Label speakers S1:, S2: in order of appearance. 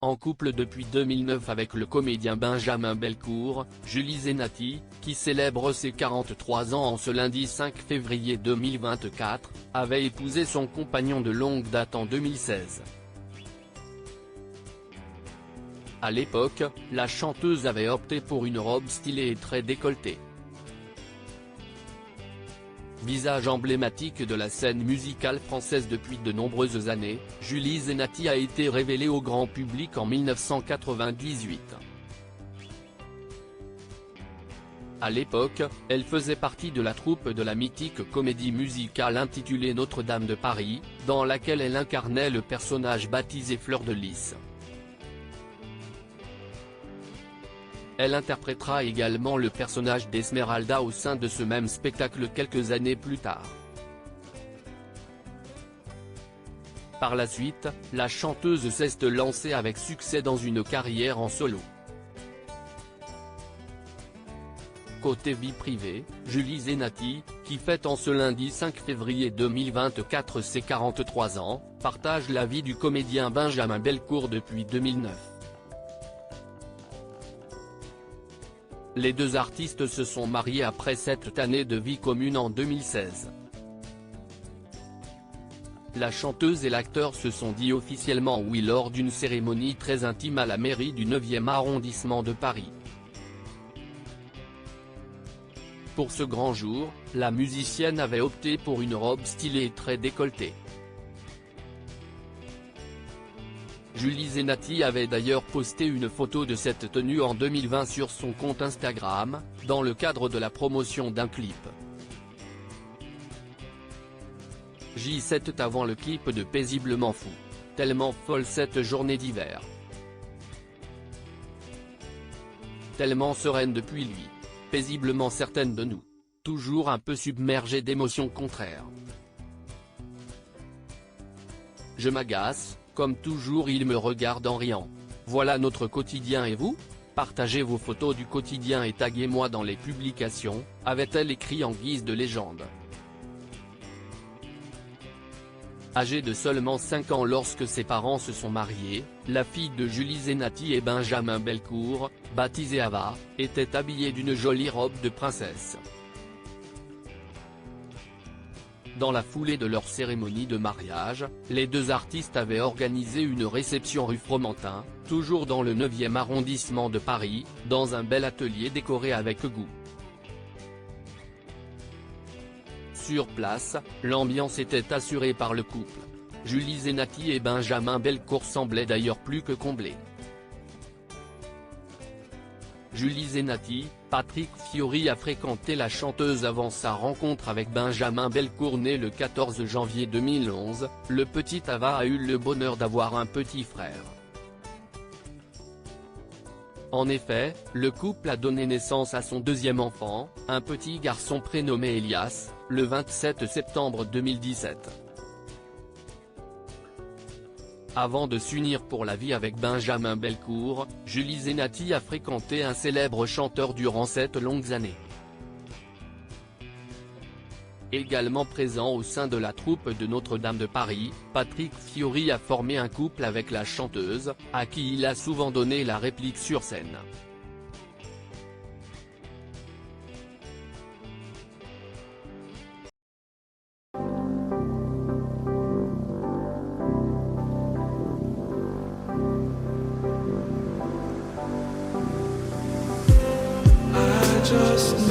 S1: en couple depuis 2009 avec le comédien Benjamin Bellecourt, Julie Zenati, qui célèbre ses 43 ans en ce lundi 5 février 2024, avait épousé son compagnon de longue date en 2016. À l'époque, la chanteuse avait opté pour une robe stylée et très décolletée. Visage emblématique de la scène musicale française depuis de nombreuses années, Julie Zenati a été révélée au grand public en 1998. À l'époque, elle faisait partie de la troupe de la mythique comédie musicale intitulée Notre-Dame de Paris, dans laquelle elle incarnait le personnage baptisé Fleur de Lys. Elle interprétera également le personnage d'Esmeralda au sein de ce même spectacle quelques années plus tard. Par la suite, la chanteuse s'est lancée avec succès dans une carrière en solo. Côté vie privée, Julie Zenati, qui fête en ce lundi 5 février 2024 ses 43 ans, partage la vie du comédien Benjamin Bellecourt depuis 2009. Les deux artistes se sont mariés après 7 années de vie commune en 2016. La chanteuse et l'acteur se sont dit officiellement oui lors d'une cérémonie très intime à la mairie du 9e arrondissement de Paris. Pour ce grand jour, la musicienne avait opté pour une robe stylée et très décolletée. Julie Zenati avait d'ailleurs posté une photo de cette tenue en 2020 sur son compte Instagram, dans le cadre de la promotion d'un clip. J7 avant le clip de Paisiblement fou. Tellement folle cette journée d'hiver. Tellement sereine depuis lui. Paisiblement certaine de nous. Toujours un peu submergée d'émotions contraires. Je m'agace. Comme toujours il me regarde en riant. Voilà notre quotidien et vous? Partagez vos photos du quotidien et taguez-moi dans les publications, avait-elle écrit en guise de légende. Âgée de seulement 5 ans lorsque ses parents se sont mariés, la fille de Julie Zenati et Benjamin Bellecourt, baptisée Ava, était habillée d'une jolie robe de princesse. Dans la foulée de leur cérémonie de mariage, les deux artistes avaient organisé une réception rue Fromentin, toujours dans le 9e arrondissement de Paris, dans un bel atelier décoré avec goût. Sur place, l'ambiance était assurée par le couple. Julie Zenati et Benjamin Bellecourt semblaient d'ailleurs plus que comblés. Julie Zenati, Patrick Fiori a fréquenté la chanteuse avant sa rencontre avec Benjamin Bellecourt né le 14 janvier 2011, le petit Ava a eu le bonheur d'avoir un petit frère. En effet, le couple a donné naissance à son deuxième enfant, un petit garçon prénommé Elias, le 27 septembre 2017. Avant de s'unir pour la vie avec Benjamin Bellecourt, Julie Zenati a fréquenté un célèbre chanteur durant 7 longues années. Également présent au sein de la troupe de Notre-Dame de Paris, Patrick Fiori a formé un couple avec la chanteuse, à qui il a souvent donné la réplique sur scène.
S2: Just